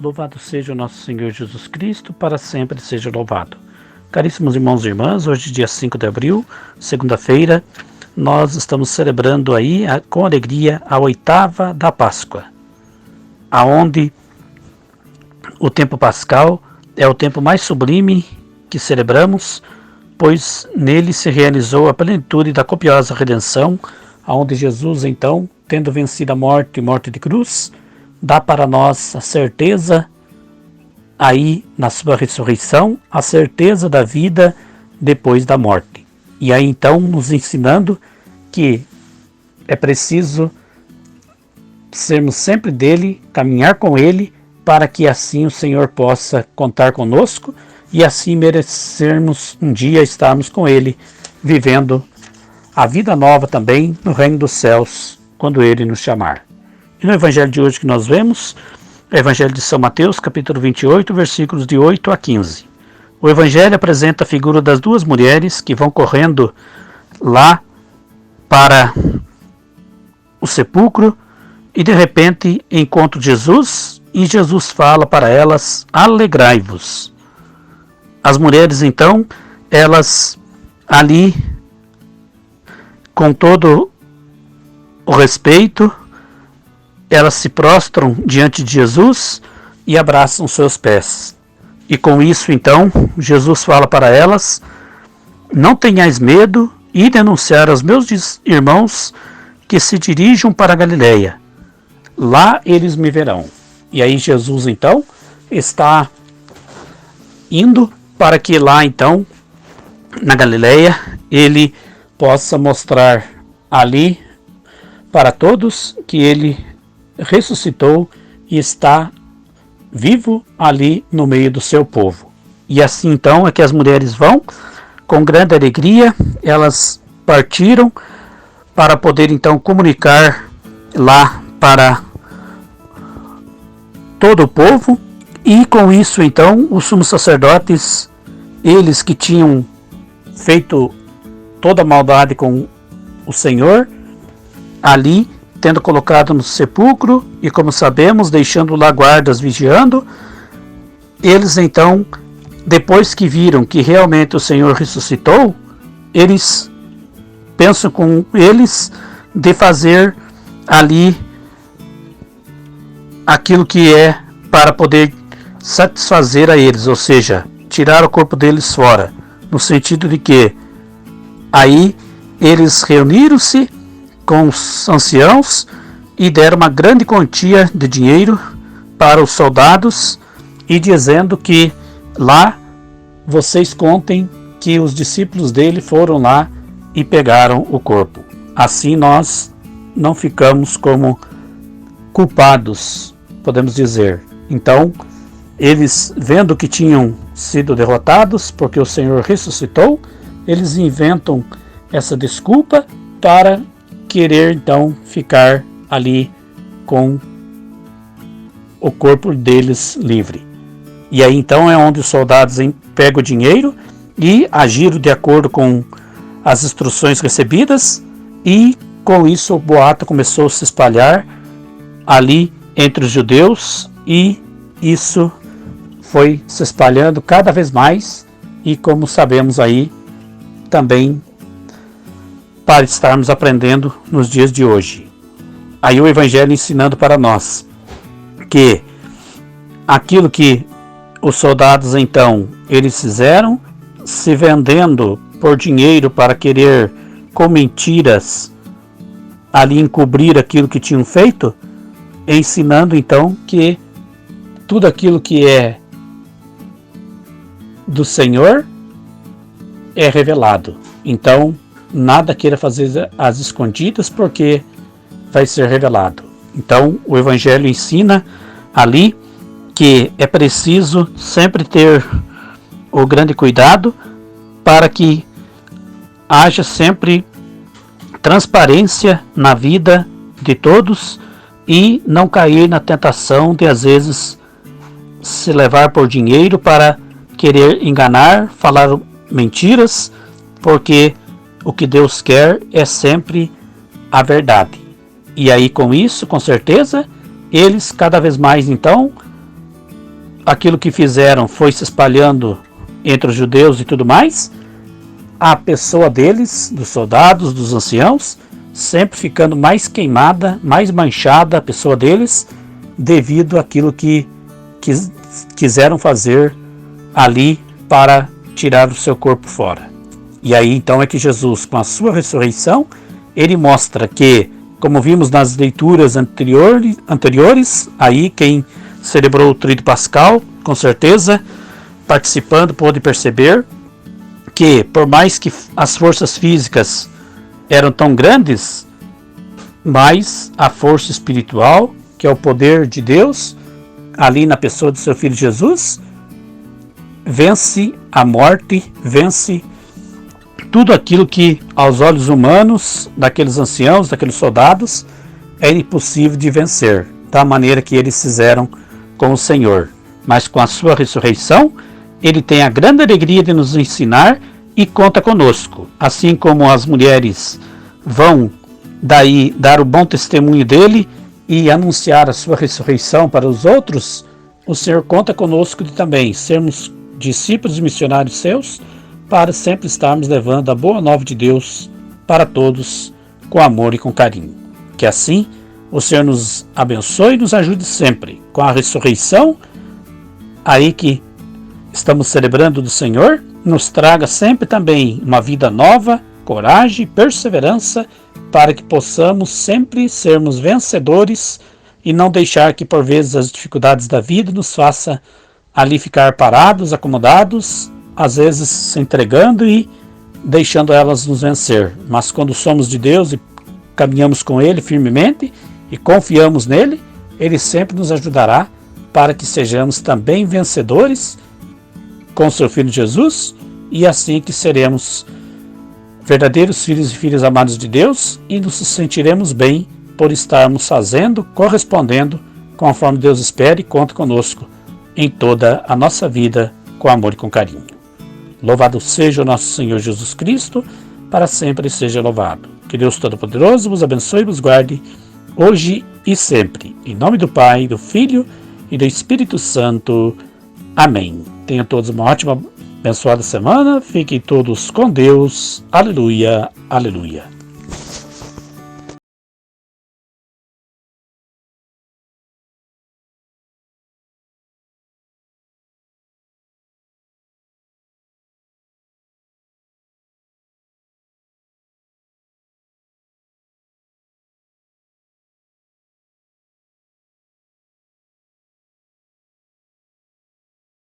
Louvado seja o nosso Senhor Jesus Cristo, para sempre seja louvado. Caríssimos irmãos e irmãs, hoje dia 5 de abril, segunda-feira, nós estamos celebrando aí com alegria a oitava da Páscoa, aonde o tempo pascal é o tempo mais sublime que celebramos, pois nele se realizou a plenitude da copiosa redenção, aonde Jesus então, tendo vencido a morte e morte de cruz, dá para nós a certeza, aí na sua ressurreição, a certeza da vida depois da morte. E aí então nos ensinando que é preciso sermos sempre dele, caminhar com ele, para que assim o Senhor possa contar conosco e assim merecermos um dia estarmos com ele, vivendo a vida nova também no reino dos céus, quando ele nos chamar. E no evangelho de hoje que nós vemos, é o evangelho de São Mateus, capítulo 28, versículos de 8 a 15. O evangelho apresenta a figura das duas mulheres que vão correndo lá para o sepulcro e de repente encontram Jesus e Jesus fala para elas: alegrai-vos. As mulheres então, elas ali, com todo o respeito, elas se prostram diante de Jesus e abraçam seus pés. E com isso, então, Jesus fala para elas: não tenhais medo, e denunciar aos meus irmãos que se dirijam para a Galileia. Lá eles me verão. E aí Jesus, então, está indo para que lá, então, na Galileia, ele possa mostrar ali para todos que ele ressuscitou e está vivo ali no meio do seu povo. E assim então é que as mulheres vão com grande alegria, elas partiram para poder então comunicar lá para todo o povo. E com isso então os sumos sacerdotes, eles que tinham feito toda a maldade com o Senhor, ali tendo colocado no sepulcro e, como sabemos, deixando lá guardas vigiando, eles então, depois que viram que realmente o Senhor ressuscitou, eles pensam com eles de fazer ali aquilo que é para poder satisfazer a eles, ou seja, tirar o corpo deles fora, no sentido de que aí eles reuniram-se com os anciãos e deram uma grande quantia de dinheiro para os soldados e dizendo que lá vocês contem que os discípulos dele foram lá e pegaram o corpo. Assim nós não ficamos como culpados, podemos dizer. Então, eles vendo que tinham sido derrotados porque o Senhor ressuscitou, eles inventam essa desculpa para querer então ficar ali com o corpo deles livre. E aí então é onde os soldados pegam o dinheiro e agiram de acordo com as instruções recebidas, e com isso o boato começou a se espalhar ali entre os judeus, e isso foi se espalhando cada vez mais, e como sabemos aí também para estarmos aprendendo nos dias de hoje. Aí o Evangelho ensinando para nós que aquilo que os soldados então eles fizeram, se vendendo por dinheiro para querer com mentiras ali encobrir aquilo que tinham feito, ensinando então que tudo aquilo que é do Senhor é revelado. Então nada queira fazer às escondidas, porque vai ser revelado. Então o Evangelho ensina ali que é preciso sempre ter o grande cuidado para que haja sempre transparência na vida de todos e não cair na tentação de às vezes se levar por dinheiro para querer enganar, falar mentiras, porque o que Deus quer é sempre a verdade. E aí com isso, com certeza, eles cada vez mais então aquilo que fizeram foi se espalhando entre os judeus e tudo mais, a pessoa deles, dos soldados, dos anciãos, sempre ficando mais queimada, mais manchada, a pessoa deles, devido àquilo que quiseram fazer ali para tirar o seu corpo fora. E aí então é que Jesus, com a sua ressurreição, ele mostra que, como vimos nas leituras anteriores, aí quem celebrou o Tríduo Pascal, com certeza, participando, pôde perceber que, por mais que as forças físicas eram tão grandes, mas a força espiritual, que é o poder de Deus, ali na pessoa do seu Filho Jesus, vence a morte, vence tudo aquilo que aos olhos humanos, daqueles anciãos, daqueles soldados, é impossível de vencer, da maneira que eles fizeram com o Senhor. Mas com a sua ressurreição, ele tem a grande alegria de nos ensinar e conta conosco. Assim como as mulheres vão daí dar o bom testemunho dele e anunciar a sua ressurreição para os outros, o Senhor conta conosco de também sermos discípulos e missionários seus, para sempre estarmos levando a boa nova de Deus para todos com amor e com carinho. Que assim o Senhor nos abençoe e nos ajude sempre com a ressurreição aí que estamos celebrando do Senhor, nos traga sempre também uma vida nova, coragem e perseverança, para que possamos sempre sermos vencedores e não deixar que por vezes as dificuldades da vida nos faça ali ficar parados, acomodados, às vezes se entregando e deixando elas nos vencer. Mas quando somos de Deus e caminhamos com Ele firmemente e confiamos nele, Ele sempre nos ajudará para que sejamos também vencedores com seu Filho Jesus, e assim que seremos verdadeiros filhos e filhas amados de Deus e nos sentiremos bem por estarmos fazendo, correspondendo conforme Deus espera e conta conosco em toda a nossa vida com amor e com carinho. Louvado seja o nosso Senhor Jesus Cristo, para sempre seja louvado. Que Deus Todo-Poderoso vos abençoe e vos guarde, hoje e sempre. Em nome do Pai, do Filho e do Espírito Santo. Amém. Tenham todos uma ótima, abençoada semana. Fiquem todos com Deus. Aleluia, aleluia.